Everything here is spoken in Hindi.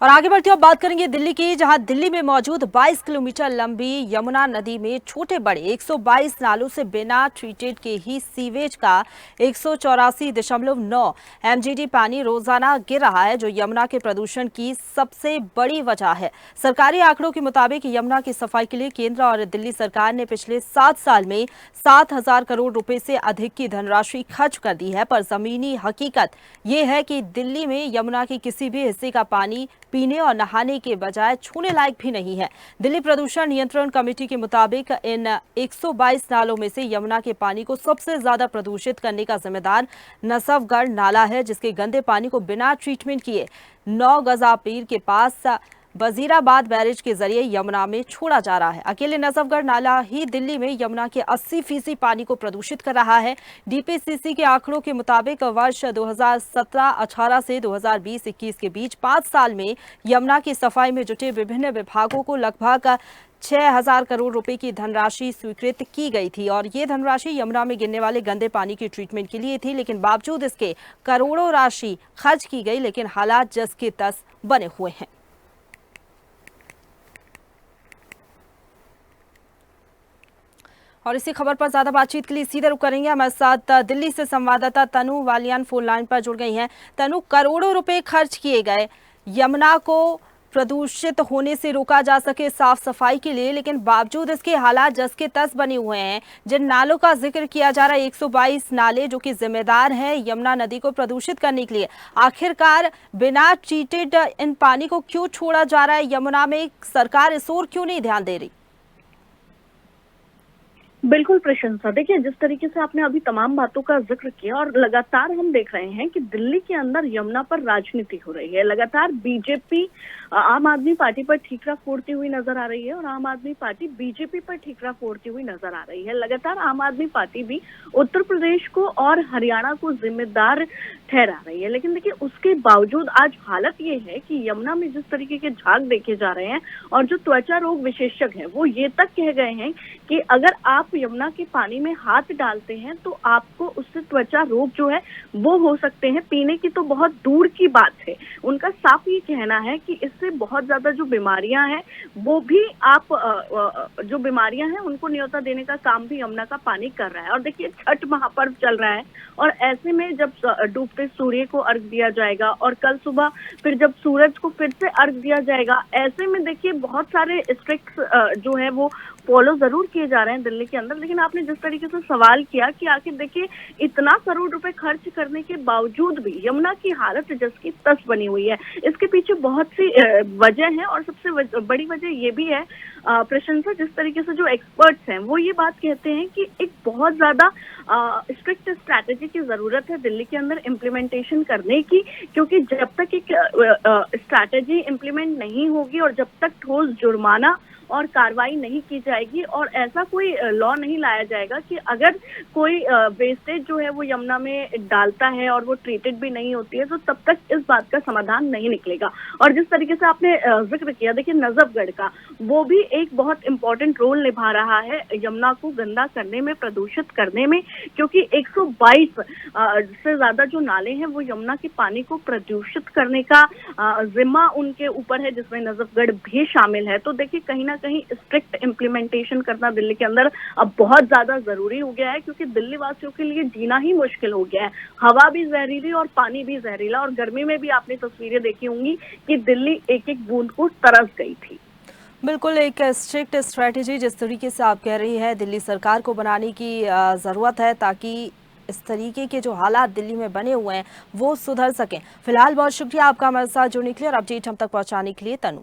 और आगे बढ़ते हुए बात करेंगे दिल्ली की, जहां दिल्ली में मौजूद 22 किलोमीटर लंबी यमुना नदी में छोटे बड़े 122 नालों से बिना ट्रीटेड के ही सीवेज का 184.9 एमजीडी पानी रोजाना गिर रहा है, जो यमुना के प्रदूषण की सबसे बड़ी वजह है। सरकारी आंकड़ों के मुताबिक यमुना की सफाई के लिए केंद्र और दिल्ली सरकार ने पिछले 7 साल में 7,000 करोड़ रुपए से अधिक की धनराशि खर्च कर दी है, पर जमीनी हकीकत ये है कि दिल्ली में यमुना के किसी भी हिस्से का पानी पीने और नहाने के बजाय छूने लायक भी नहीं है। दिल्ली प्रदूषण नियंत्रण कमेटी के मुताबिक इन 122 नालों में से यमुना के पानी को सबसे ज्यादा प्रदूषित करने का जिम्मेदार नसफगढ़ नाला है, जिसके गंदे पानी को बिना ट्रीटमेंट किए 9 गजा पीर के पास वजीराबाद बैरेज के जरिए यमुना में छोड़ा जा रहा है। अकेले नसफगढ़ नाला ही दिल्ली में यमुना के 80% पानी को प्रदूषित कर रहा है। डीपीसीसी के आंकड़ों के मुताबिक वर्ष 2017-18 से 2020-21 के बीच 5 साल में यमुना की सफाई में जुटे विभिन्न विभागों को लगभग 6,000 करोड़ रुपए की धनराशि स्वीकृत की गई थी, और ये धनराशि यमुना में गिरने वाले गंदे पानी की ट्रीटमेंट के लिए थी। लेकिन बावजूद इसके करोड़ों राशि खर्च की गई, लेकिन हालात जस के तस बने हुए हैं। और इसी खबर पर ज्यादा बातचीत के लिए सीधे रुक करेंगे। हमारे साथ दिल्ली से संवाददाता तनु वालियान फोन लाइन पर जुड़ गई हैं। तनु, करोड़ों रुपए खर्च किए गए यमुना को प्रदूषित होने से रोका जा सके साफ सफाई के लिए, लेकिन बावजूद इसके हालात जस के तस बने हुए हैं। जिन नालों का जिक्र किया जा रहा है, 122 नाले जो कि जिम्मेदार हैं यमुना नदी को प्रदूषित करने के लिए, आखिरकार बिना ट्रीटेड इन पानी को क्यों छोड़ा जा रहा है यमुना में? सरकार इस ओर क्यों नहीं ध्यान दे रही? बिल्कुल प्रशंसा। देखिए, जिस तरीके से आपने अभी तमाम बातों का जिक्र किया और लगातार हम देख रहे हैं कि दिल्ली के अंदर यमुना पर राजनीति हो रही है। लगातार बीजेपी आम आदमी पार्टी पर ठीकरा फोड़ती हुई नजर आ रही है और आम आदमी पार्टी बीजेपी पर ठीकरा फोड़ती हुई नजर आ रही है। लगातार आम आदमी पार्टी भी उत्तर प्रदेश को और हरियाणा को जिम्मेदार ठहरा रही है, लेकिन देखिए उसके बावजूद आज हालत ये है कि यमुना में जिस तरीके के झाग देखे जा रहे हैं, और जो त्वचा रोग विशेषज्ञ हैं वो ये तक कह गए हैं कि अगर आप यमुना के पानी में हाथ डालते हैं तो आपको उससे त्वचा रोग जो है वो हो सकते हैं। पीने की तो बहुत दूर की बात है। उनका साफ ये कहना है कि इससे बहुत ज्यादा जो बीमारियां हैं वो भी जो बीमारियां हैं उनको न्योता देने का काम भी यमुना का पानी कर रहा है। और देखिए, छठ महापर्व चल रहा है और ऐसे में जब डूबते सूर्य को अर्घ दिया जाएगा और कल सुबह फिर जब सूरज को फिर से अर्घ दिया जाएगा, ऐसे में देखिए बहुत सारे स्ट्रिक्ट जो है वो फॉलो जरूर किए जा रहे हैं दिल्ली के अंदर। लेकिन आपने जिस तरीके से सवाल किया कि आखिर देखिए इतना करोड़ रुपए खर्च करने के बावजूद भी यमुना की हालत जस की तस बनी हुई है, इसके पीछे बहुत सी वजह है। और सबसे बड़ी वजह ये भी है प्रशंसा, जिस तरीके से जो एक्सपर्ट्स हैं वो ये बात कहते हैं कि एक बहुत ज्यादा स्ट्रिक्ट स्ट्रैटेजी की जरूरत है दिल्ली के अंदर इम्प्लीमेंटेशन करने की, क्योंकि जब तक एक स्ट्रैटेजी इम्प्लीमेंट नहीं होगी और जब तक ठोस जुर्माना और कार्रवाई नहीं की जाएगी और ऐसा कोई लॉ नहीं लाया जाएगा कि अगर कोई वेस्टेज जो है वो यमुना में डालता है और वो ट्रीटेड भी नहीं होती है, तो तब तक इस बात का समाधान नहीं निकलेगा। और जिस तरीके से आपने जिक्र किया, देखिए नजफगढ़ का, वो भी एक बहुत इंपॉर्टेंट रोल निभा रहा है यमुना को गंदा करने में, प्रदूषित करने में, क्योंकि 122 से ज्यादा जो नाले हैं वो यमुना के पानी को प्रदूषित करने का जिम्मा उनके ऊपर है, जिसमें नजफगढ़ भी शामिल है। तो देखिए कहीं ना कहीं स्ट्रिक्ट इम्प्लीमेंटेशन करना दिल्ली के अंदर अब बहुत ज्यादा जरूरी हो गया है, क्योंकि दिल्ली वासियों के लिए जीना ही मुश्किल हो गया है। हवा भी जहरीली और पानी भी जहरीला, और गर्मी में भी आपने तस्वीरें देखी होंगी कि दिल्ली एक एक बूंद को तरस गई थी। बिल्कुल, एक स्ट्रिक्ट स्ट्रैटेजी जिस तरीके से आप कह रही है दिल्ली सरकार को बनाने की ज़रूरत है, ताकि इस तरीके के जो हालात दिल्ली में बने हुए हैं वो सुधर सकें। फिलहाल बहुत शुक्रिया आपका हमारे साथ जुड़ने के लिए और अपडेट हम तक पहुंचाने के लिए, तनु।